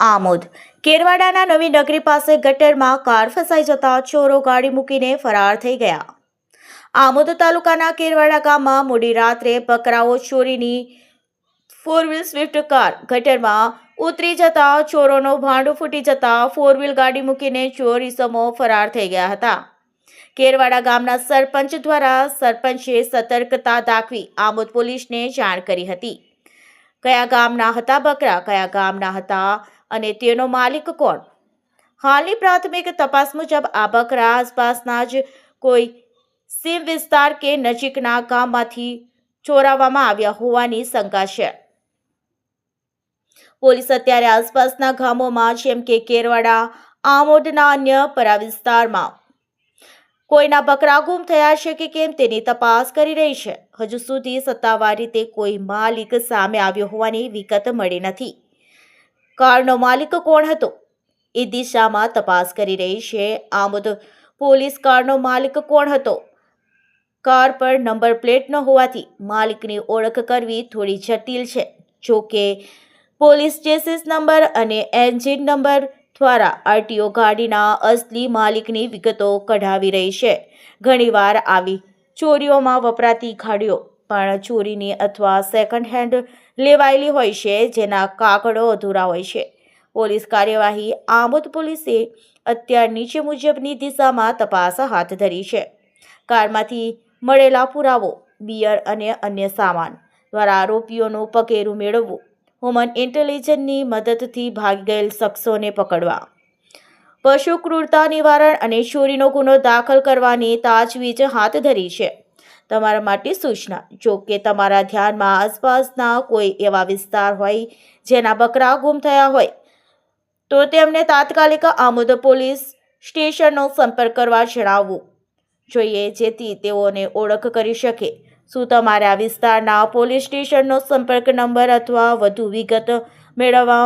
આમોદ કેરવાડાના નવી નગરી પાસે ગટરમાં કાર ફસાઈ જતા ચોરો ગાડી મૂકીને ફરાર થઈ ગયા। આમોદ તાલુકાના કેરવાડા ગામમાં મોડી રાત્રે બકરાઓ ચોરીની 4 વ્હીલ સ્વિફ્ટ કાર ગટરમાં ઉતરી જતા ચોરોનો ભાંડો ફૂટી જતા 4 વ્હીલ ગાડી મૂકીને ચોર ઈસમો ફરાર થઈ ગયા હતા। કેરવાડા ગામના સરપંચ દ્વારા સરપંચે સતર્કતા દાખવી આમોદ પોલીસને જાણ કરી હતી। કયા ગામના હતા બકરા, કયા ગામના હતા અને તેનો માલિક કોણ? હાલની પ્રાથમિક તપાસ મુજબ આ બકરા આસપાસના જ કોઈ સીમ વિસ્તાર કે નજીકના ગામમાંથી ચોરાવવામાં આવ્યા હોવાની શંકા છે। પોલીસ અત્યારે આસપાસના ગામોમાં જેમ કે કેરવાડા, આમોદના અન્ય પરા વિસ્તારમાં કોઈના બકરા ગુમ થયા છે કે કેમ તેની તપાસ કરી રહી છે। હજુ સુધી સત્તાવાર રીતે કોઈ માલિક સામે આવ્યો હોવાની વિગત મળી નથી। કારનો માલિક કોણ હતો એ દિશામાં તપાસ કરી રહી છે। આમોદ પોલીસ કારનો માલિક કોણ હતો? કાર પર નંબર પ્લેટ ન હોવાથી માલિકની ઓળખ કરવી થોડી જટિલ છે। જો કે પોલીસ ચેસિસ નંબર અને એન્જિન નંબર દ્વારા આરટીઓ ગાડીના અસલી માલિકની વિગતો કઢાવી રહી છે। ઘણીવાર આવી ચોરીઓમાં વપરાતી ગાડીઓ પણ ચોરીની અથવા સેકન્ડ હેન્ડ લેવાયેલી હોય છે, જેના કાગળો અધૂરા હોય છે। પોલીસ કાર્યવાહી આમોદ પોલીસે અત્યાર નીચે મુજબની દિશામાં તપાસ હાથ ધરી છે। કારમાંથી મળેલા પુરાવો, બિયર અને અન્ય સામાન દ્વારા આરોપીઓનું પગેરું મેળવવું, હ્યુમન ઇન્ટેલિજન્સની મદદથી ભાગી ગયેલ શખ્સોને પકડવા, પશુ ક્રૂરતા નિવારણ અને ચોરીનો ગુનો દાખલ કરવાની તાજવીજ હાથ ધરી છે। તમારા માટે સૂચના, જો કે તમારા ધ્યાનમાં આસપાસના કોઈ એવા વિસ્તાર હોય જેના બકરા ગુમ થયા હોય તો તેમને તાત્કાલિક આમોદ પોલીસ સ્ટેશનનો સંપર્ક કરવા જણાવવું જોઈએ, જેથી તેઓને ઓળખ કરી શકે। શું તમારે આ વિસ્તારના પોલીસ સ્ટેશનનો સંપર્ક નંબર અથવા વધુ વિગત મેળવવા